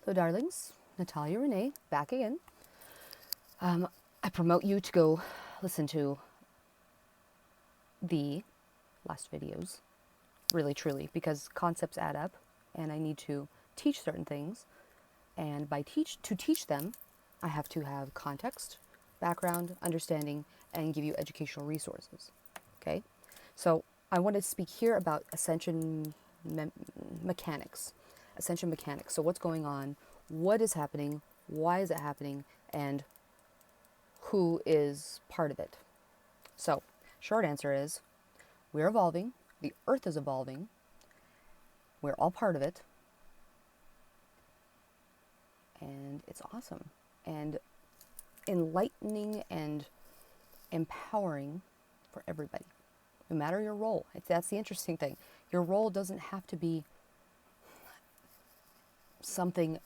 So darlings, Natalia Rene, back again. I promote you to go listen to the last videos, really truly, because concepts add up and I need to teach certain things. And to teach them, I have to have context, background, understanding, and give you educational resources. Okay? So I want to speak here about ascension mechanics. Ascension mechanics. So what's going on? What is happening? Why is it happening? And who is part of it? So, short answer is, we're evolving. The earth is evolving. We're all part of it. And it's awesome. And enlightening and empowering for everybody, no matter your role. That's the interesting thing. Your role doesn't have to be something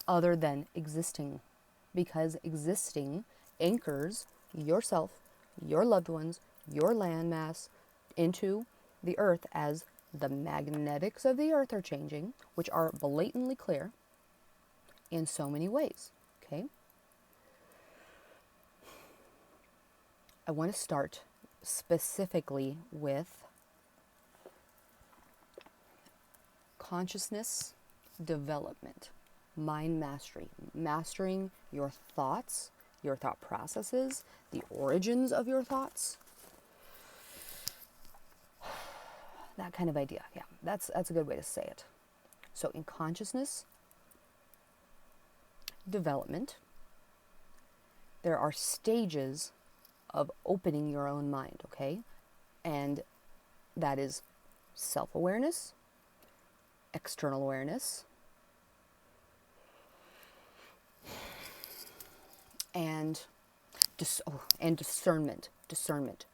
other than existing, because existing anchors yourself, your loved ones, your landmass into the earth as the magnetics of the earth are changing, which are blatantly clear in so many ways. Okay? I want to start specifically with consciousness development, mind mastery, mastering your thoughts, your thought processes, the origins of your thoughts. That kind of idea. Yeah, that's a good way to say it. So in consciousness development, there are stages of opening your own mind, okay? And that is self-awareness, external awareness, and discernment. Discernment,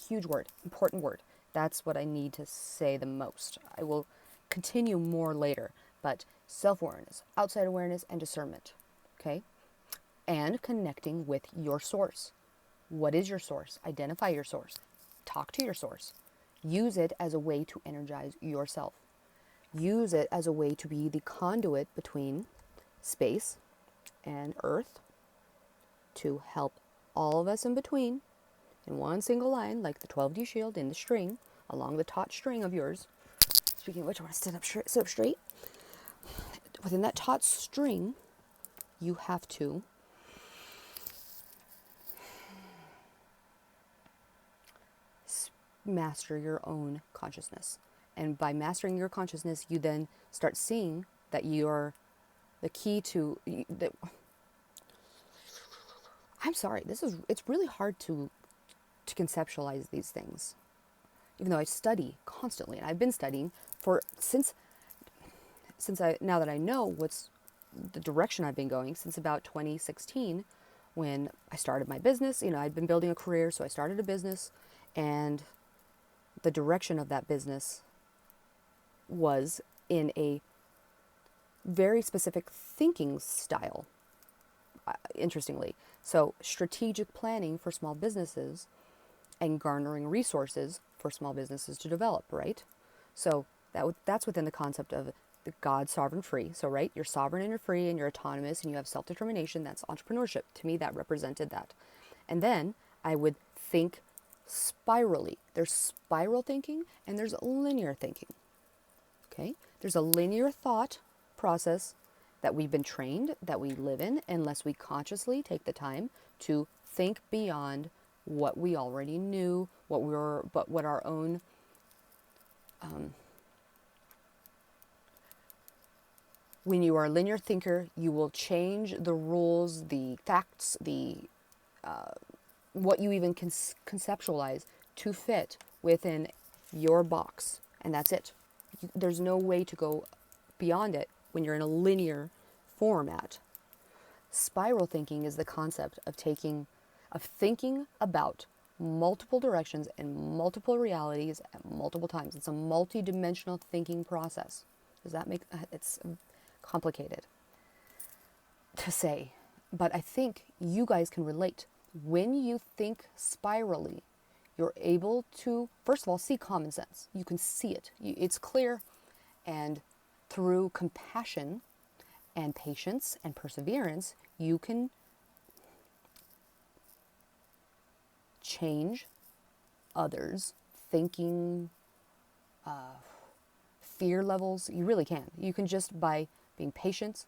huge word, important word. That's what I need to say the most. I will continue more later, but self-awareness, outside awareness, and discernment, okay? And connecting with your source. What is your source? Identify your source. Talk to your source. Use it as a way to energize yourself. Use it as a way to be the conduit between space and earth to help all of us in between in one single line, like the 12D shield in the string, along the taut string of yours. Speaking of which, I want to sit up straight. Within that taut string, you have to master your own consciousness. And by mastering your consciousness, you then start seeing that you're the key to... I'm sorry, it's really hard to conceptualize these things. Even though I study constantly, and I've been studying now that I know what's the direction I've been going since about 2016, when I started my business. I'd been building a career, so I started a business, and the direction of that business was in a very specific thinking style, interestingly. So strategic planning for small businesses and garnering resources for small businesses to develop, right? So that's within the concept of the God sovereign free. So, right, you're sovereign and you're free and you're autonomous and you have self-determination. That's entrepreneurship. To me, that represented that. And then I would think spirally. There's spiral thinking and there's linear thinking. Okay? There's a linear thought process that we've been trained, that we live in, unless we consciously take the time to think beyond what we already knew, what our own when you are a linear thinker, you will change the rules, the facts, what you even conceptualize to fit within your box, and that's it. There's no way to go beyond it when you're in a linear format. Spiral thinking is the concept of thinking about multiple directions and multiple realities at multiple times. It's a multi-dimensional thinking process. Does that make it's complicated to say, but I think you guys can relate. When you think spirally, you're able to, first of all, see common sense. You can see it. It's clear, and through compassion and patience and perseverance, you can change others' thinking, fear levels. You really can. You can just by being patient.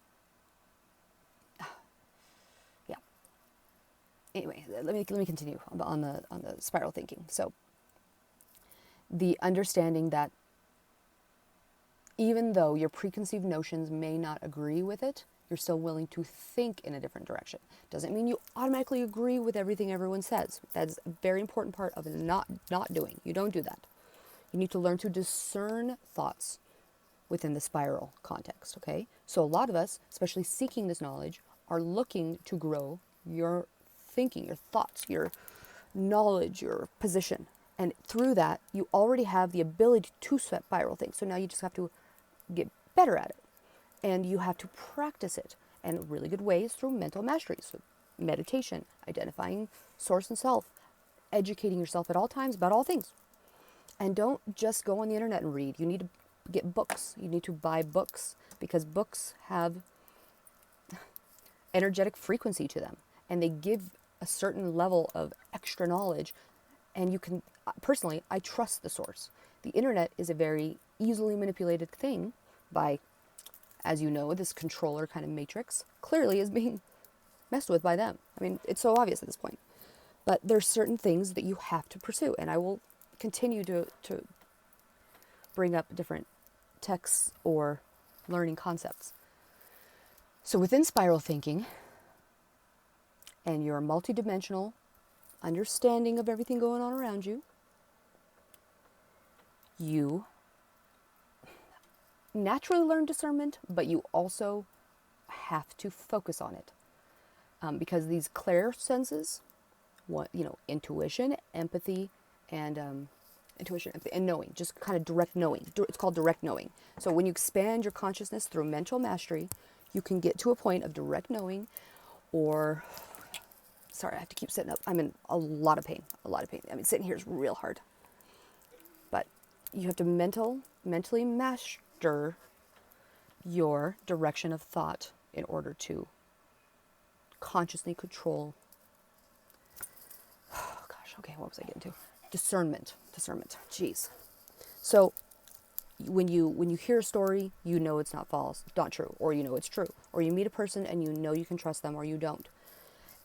Yeah. Anyway, let me continue on the spiral thinking. So the understanding that even though your preconceived notions may not agree with it, you're still willing to think in a different direction. Doesn't mean you automatically agree with everything everyone says. That's a very important part of not doing. You don't do that. You need to learn to discern thoughts within the spiral context, okay? So a lot of us, especially seeking this knowledge, are looking to grow your thinking, your thoughts, your knowledge, your position. And through that, you already have the ability to spiral things. So now you just have to get better at it. And you have to practice it. And really good ways through mental mastery. So meditation, identifying source and self, educating yourself at all times about all things. And don't just go on the internet and read. You need to get books. You need to buy books because books have energetic frequency to them. And they give a certain level of extra knowledge. And you can, personally, I trust the source. The internet is a very easily manipulated thing by, as you know, this controller kind of matrix clearly is being messed with by them. I mean, it's so obvious at this point. But there's certain things that you have to pursue. And I will continue to bring up different texts or learning concepts. So within spiral thinking and your multidimensional understanding of everything going on around you, you naturally learn discernment, but you also have to focus on it. Because these clairsenses, intuition, empathy, and knowing, just kind of direct knowing. It's called direct knowing. So when you expand your consciousness through mental mastery, you can get to a point of direct knowing, or, sorry, I have to keep sitting up. I'm in a lot of pain. I mean, sitting here is real hard. But you have to mentally master your direction of thought in order to consciously control. Oh gosh, okay, what was I getting to? Discernment. Jeez. So when you hear a story, you know it's not false, not true, or you know it's true, or you meet a person and you know you can trust them, or you don't.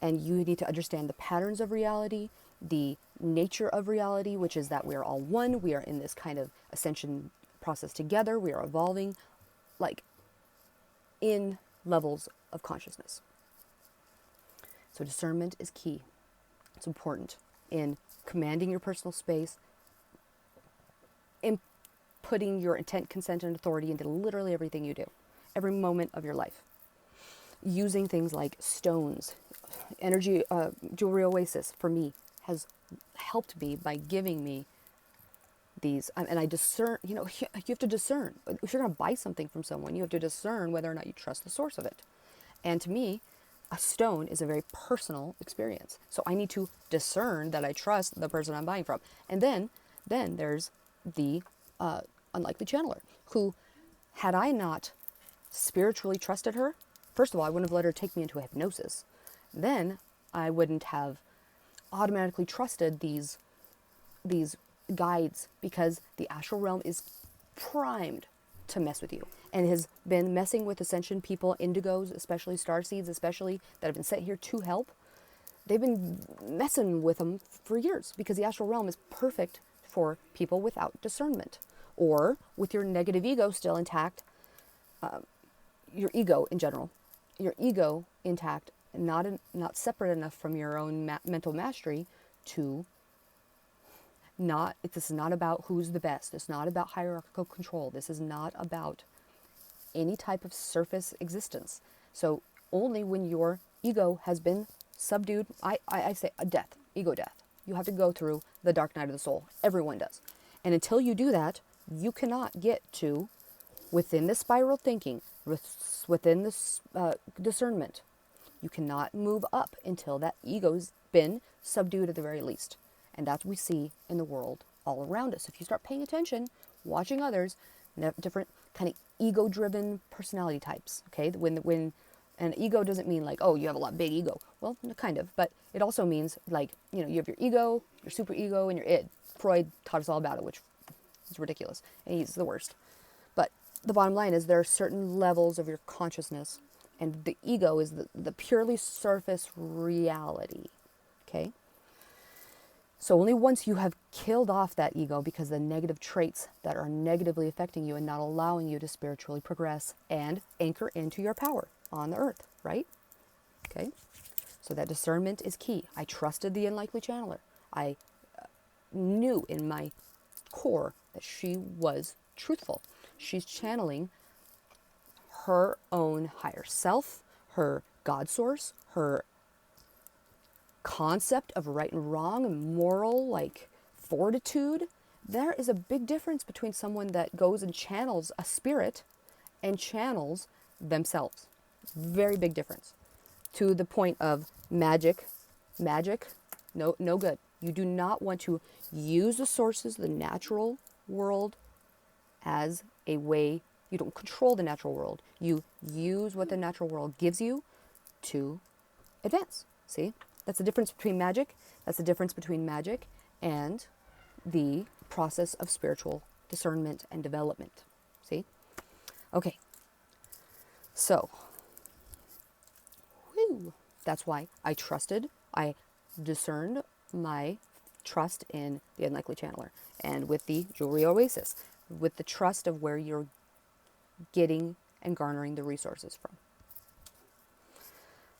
And you need to understand the patterns of reality, the nature of reality, which is that we are all one. We are in this kind of ascension process together. We are evolving, like in levels of consciousness. So discernment is key. It's important in commanding your personal space, in putting your intent, consent, and authority into literally everything you do, every moment of your life. Using things like stones, energy, jewelry oasis, for me, has helped me by giving me these, and I discern, you have to discern. If you're going to buy something from someone, you have to discern whether or not you trust the source of it. And to me, a stone is a very personal experience. So I need to discern that I trust the person I'm buying from. And then there's the unlikely channeler, who, had I not spiritually trusted her, first of all, I wouldn't have let her take me into a hypnosis. Then I wouldn't have automatically trusted these guides, because the astral realm is primed to mess with you and has been messing with Ascension people, indigos, especially starseeds, especially that have been sent here to help. They've been messing with them for years because the astral realm is perfect for people without discernment, or with your negative ego still intact, your ego in general, your ego intact, not separate enough from your own mental mastery to this is not about who's the best. It's not about hierarchical control. This is not about any type of surface existence. So only when your ego has been subdued, I say a death, ego death. You have to go through the dark night of the soul. Everyone does. And until you do that, you cannot get to, within the spiral thinking, within this discernment, you cannot move up until that ego's been subdued at the very least. And that's what we see in the world all around us. If you start paying attention, watching others, different kind of ego-driven personality types. Okay, when and ego doesn't mean like, oh, you have a lot big ego. Well, kind of, but it also means like, you know, you have your ego, your super ego, and your id. Freud taught us all about it, which is ridiculous, and he's the worst. But the bottom line is there are certain levels of your consciousness, and the ego is the purely surface reality. Okay. So only once you have killed off that ego, because the negative traits that are negatively affecting you and not allowing you to spiritually progress and anchor into your power on the earth, right? Okay. So that discernment is key. I trusted the unlikely channeler. I knew in my core that she was truthful. She's channeling her own higher self, her God source, her concept of right and wrong and moral, like, fortitude. There is a big difference between someone that goes and channels a spirit and channels themselves. Very big difference. To the point of magic, no good. You do not want to use the sources, the natural world, as a way. You don't control the natural world. You use what the natural world gives you to advance. See? That's the difference between magic. That's the difference between magic and the process of spiritual discernment and development. See? Okay. So, that's why I discerned my trust in the Unlikely Channeler, and with the Jewelry Oasis, with the trust of where you're getting and garnering the resources from.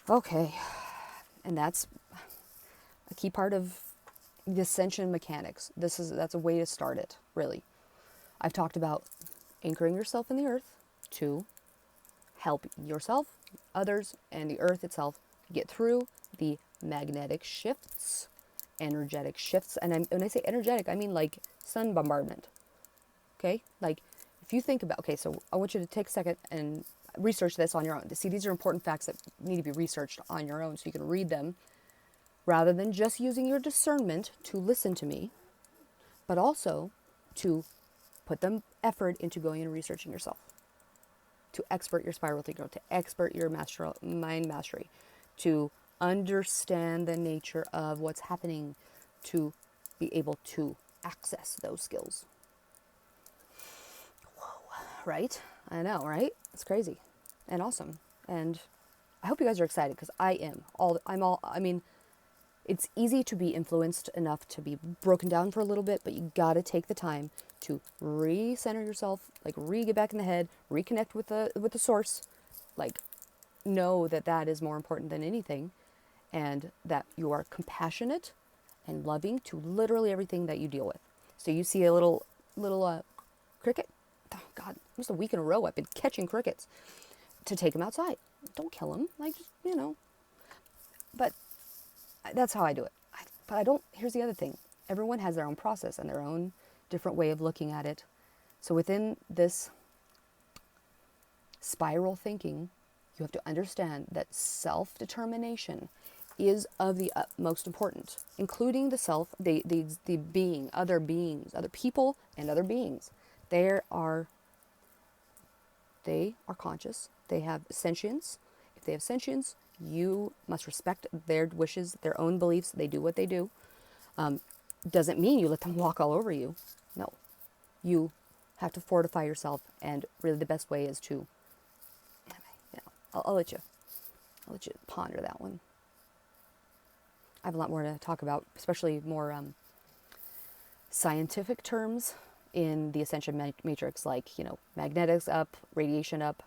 Okay, and that's a key part of the Ascension mechanics. That's a way to start it, really. I've talked about anchoring yourself in the earth to help yourself, others, and the earth itself get through the magnetic shifts, energetic shifts. And when I say energetic, I mean like sun bombardment. Okay? Like, if you think about, okay, so I want you to take a second and research this on your own. See, these are important facts that need to be researched on your own so you can read them, rather than just using your discernment to listen to me, but also to put them effort into going and researching yourself, to expert your spiral thinker, to expert your mind mastery, to understand the nature of what's happening, to be able to access those skills. Whoa, right? I know, right? It's crazy and awesome. And I hope you guys are excited, because I am. I mean, it's easy to be influenced enough to be broken down for a little bit, but you gotta take the time to recenter yourself, like get back in the head, reconnect with the source, like know that is more important than anything, and that you are compassionate and loving to literally everything that you deal with. So you see a little cricket. Oh God, almost a week in a row I've been catching crickets. To take them outside. Don't kill them, like, just, you know. But that's how I do it. But I don't, here's the other thing. Everyone has their own process and their own different way of looking at it. So within this spiral thinking, you have to understand that self-determination is of the utmost importance, including the self, the being, other beings, other people and other beings. They are conscious. They have sentience. If they have sentience, you must respect their wishes, their own beliefs. They do what they do. Doesn't mean you let them walk all over you. No. You have to fortify yourself, and really the best way is to, you know, I'll let you ponder that one. I have a lot more to talk about, especially more scientific terms in the Ascension matrix, like, you know, magnetics up, radiation up,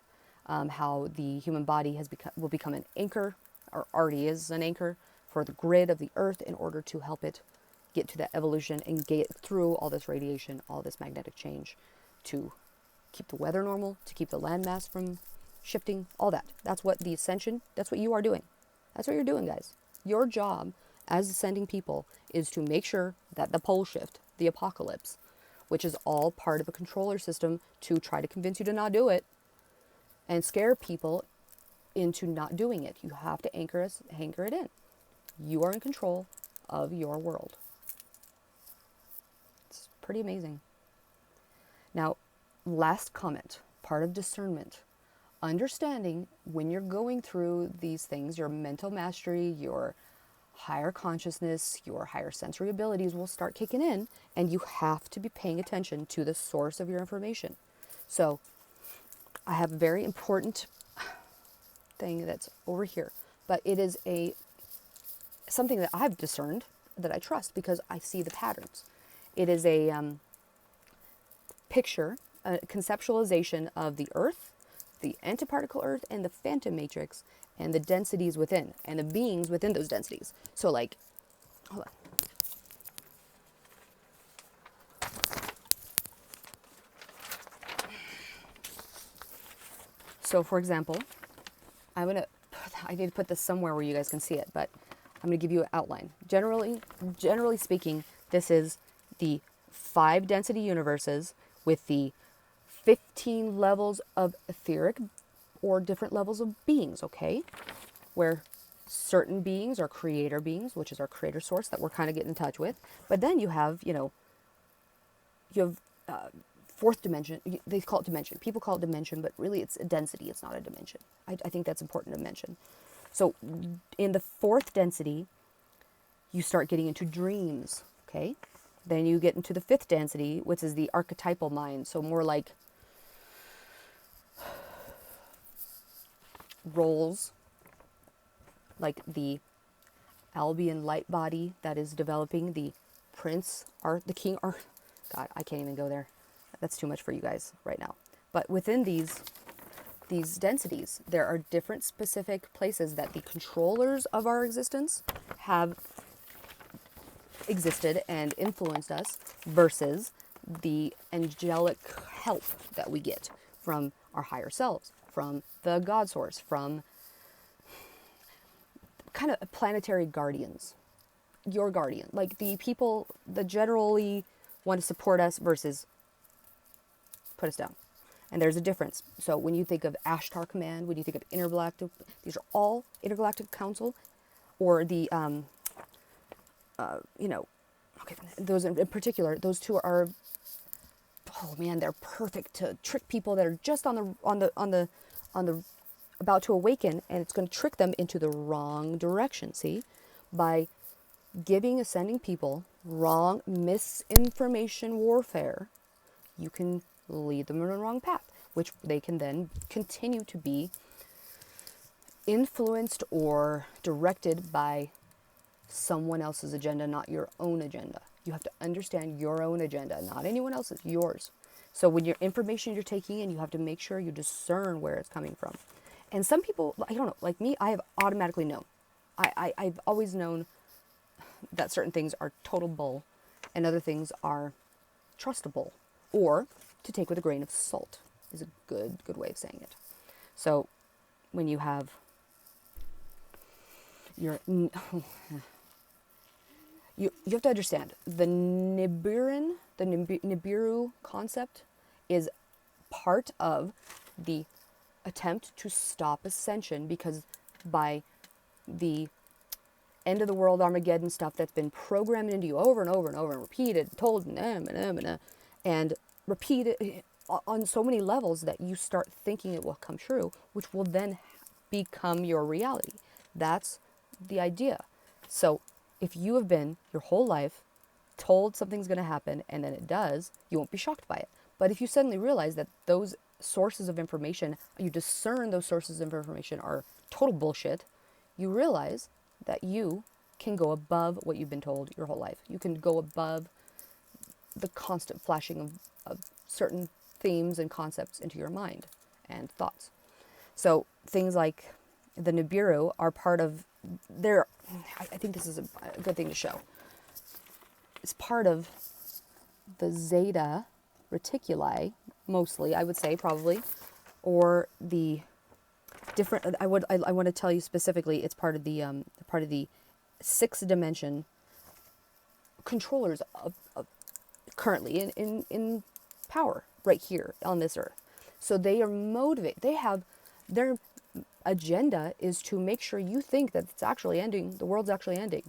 how the human body will become an anchor, or already is an anchor, for the grid of the earth in order to help it get to that evolution and get through all this radiation, all this magnetic change, to keep the weather normal, to keep the landmass from shifting, all that. That's what the Ascension, that's what you are doing. That's what you're doing, guys. Your job as ascending people is to make sure that the pole shift, the apocalypse, which is all part of a controller system to try to convince you to not do it and scare people into not doing it. You have to anchor it in. You are in control of your world. It's pretty amazing. Now, last comment. part of discernment. Understanding when you're going through these things, your mental mastery, your higher consciousness, your higher sensory abilities will start kicking in, and you have to be paying attention to the source of your information. So I have a very important thing that's over here, but it is something that I've discerned that I trust because I see the patterns. It is a picture, a conceptualization of the Earth, the antiparticle Earth, and the phantom matrix, and the densities within, and the beings within those densities. So like, hold on. So for example, I need to put this somewhere where you guys can see it, but I'm going to give you an outline. Generally speaking, this is the 5 density universes with the 15 levels of etheric or different levels of beings, okay? Where certain beings are creator beings, which is our creator source that we're kind of getting in touch with. But then you have, you have fourth dimension. They call it dimension. People call it dimension, but really it's a density. It's not a dimension. I think that's important to mention. So in the 4th density, you start getting into dreams, okay? Then you get into the 5th density, which is the archetypal mind. So more like roles, like the Albion light body that is developing, the prince, the king, God, I can't even go there. That's too much for you guys right now. But within these densities, there are different specific places that the controllers of our existence have existed and influenced us versus the angelic help that we get from our higher selves, from the God source, from kind of planetary guardians, your guardian, like the people that generally want to support us versus put us down. And there's a difference. So when you think of Ashtar Command, when you think of Intergalactic, these are all Intergalactic Council, or the, okay, those in particular, those two are, oh man, they're perfect to trick people that are just on the about to awaken, and it's going to trick them into the wrong direction. See, by giving ascending people wrong misinformation warfare, you can lead them in the wrong path, which they can then continue to be influenced or directed by someone else's agenda, not your own agenda. You have to understand your own agenda, not anyone else's, yours. So when your information you're taking in, you have to make sure you discern where it's coming from. And some people, I don't know, like me, I have automatically known. I've always known that certain things are total bull and other things are trustable, or to take with a grain of salt is a good way of saying it. So when you have your you have to understand the Nibiru concept is part of the attempt to stop ascension, because by the end of the world Armageddon stuff that's been programmed into you over and over and over and repeated, told and repeated on so many levels that you start thinking it will come true, which will then become your reality. That's the idea. So if you have been your whole life told something's going to happen and then it does, you won't be shocked by it. But if you suddenly realize that those sources of information, you discern those sources of information are total bullshit, you realize that you can go above what you've been told your whole life. You can go above the constant flashing of certain themes and concepts into your mind and thoughts. So things like the Nibiru are part of their, I think this is a good thing to show. It's part of the Zeta Reticuli, mostly, I would say, probably, or the different. I want to tell you specifically, it's part of the 6th dimension controllers of currently in power right here on this earth. So they are motivated. They have their agenda is to make sure you think that it's actually ending. The world's actually ending.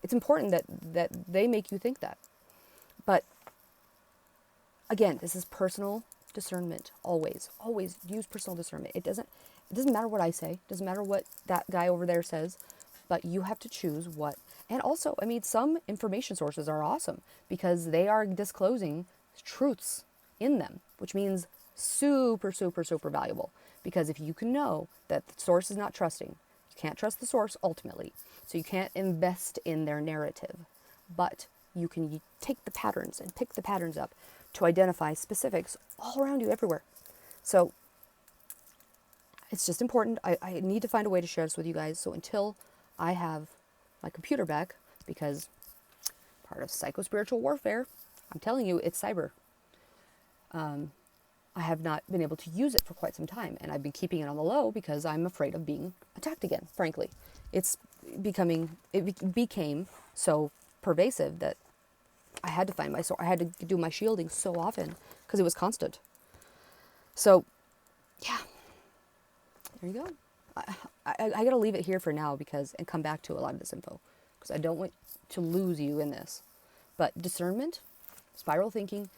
It's important that they make you think that. But again, this is personal discernment. Always use personal discernment. It doesn't matter what I say. It doesn't matter what that guy over there says, but you have to choose what. And also, I mean, some information sources are awesome because they are disclosing truths in them, which means super, super, super valuable. Because if you can know that the source is not trusting, you can't trust the source ultimately. So you can't invest in their narrative, but you can take the patterns and pick the patterns up to identify specifics all around you everywhere. So it's just important. I need to find a way to share this with you guys. So until I have my computer back, because part of psycho-spiritual warfare, I'm telling you, it's cyber. I have not been able to use it for quite some time, and I've been keeping it on the low because I'm afraid of being attacked again, frankly. It became so pervasive that I had to find my source. I had to do my shielding so often because it was constant. So, yeah, there you go. I got to leave it here for now and come back to a lot of this info because I don't want to lose you in this. But discernment, spiral thinking,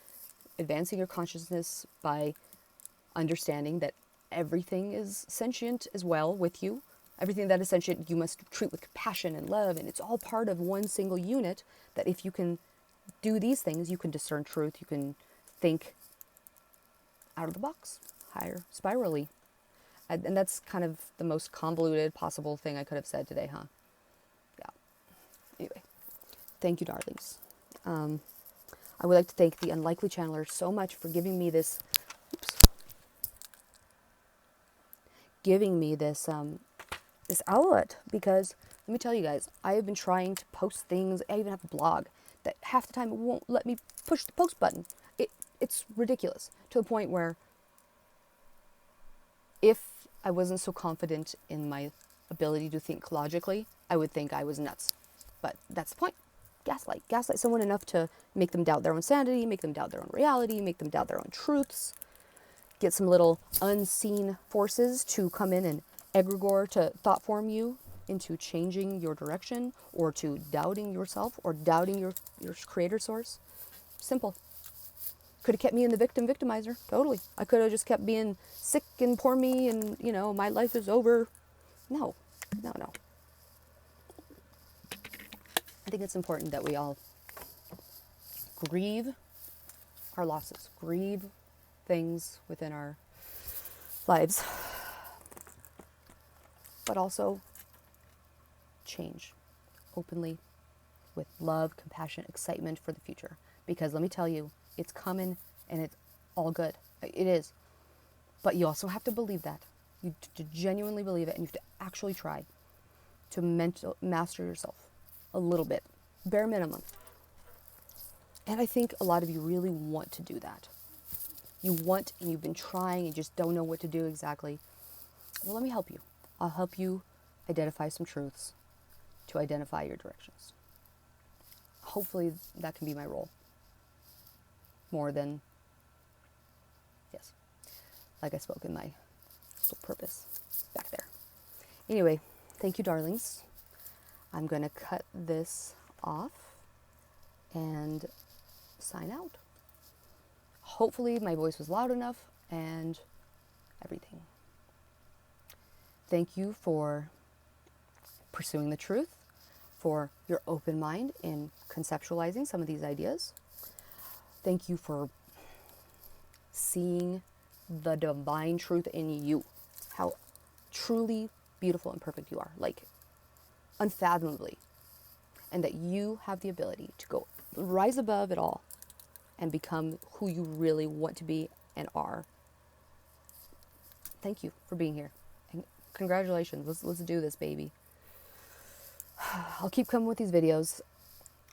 advancing your consciousness by understanding that everything is sentient as well with you. Everything that is sentient you must treat with compassion and love, and it's all part of one single unit. That if you can do these things, you can discern truth, you can think out of the box, higher, spirally. And that's kind of the most convoluted possible thing I could have said today, huh? Yeah. Anyway, thank you, darlings. I would like to thank the Unlikely Channeler so much for giving me this, this outlet, because let me tell you guys, I have been trying to post things. I even have a blog that half the time it won't let me push the post button. It's ridiculous to the point where if I wasn't so confident in my ability to think logically, I would think I was nuts. But that's the point. Gaslight someone enough to make them doubt their own sanity, make them doubt their own reality, make them doubt their own truths. Get some little unseen forces to come in and egregore to thought form you into changing your direction, or to doubting yourself, or doubting your creator source. Simple. Could have kept me in the victimizer. Totally. I could have just kept being sick and poor me and, my life is over. No. I think it's important that we all grieve our losses, grieve things within our lives, but also change openly with love, compassion, excitement for the future. Because let me tell you, it's coming and it's all good. It is. But you also have to believe that. You have to genuinely believe it, and you have to actually try to master yourself a little bit, bare minimum. And I think a lot of you really want to do that. You want, and you've been trying, and just don't know what to do exactly. Well, let me help you. I'll help you identify some truths to identify your directions. Hopefully that can be my role. More than, yes, like I spoke in my soul purpose back there. Anyway, thank you, darlings. I'm going to cut this off and sign out. Hopefully my voice was loud enough and everything. Thank you for pursuing the truth, for your open mind in conceptualizing some of these ideas. Thank you for seeing the divine truth in you, how truly beautiful and perfect you are, like unfathomably, and that you have the ability to go rise above it all and become who you really want to be and are. Thank you for being here, and congratulations. Let's do this, baby. I'll keep coming with these videos,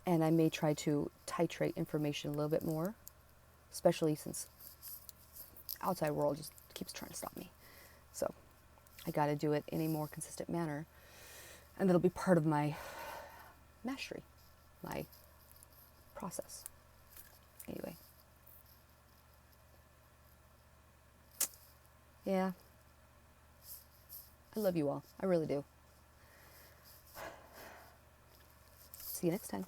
and I may try to titrate information a little bit more, especially since outside world just keeps trying to stop me. So I got to do it in a more consistent manner, and that'll be part of my mastery, my process. Anyway. Yeah. I love you all. I really do. See you next time.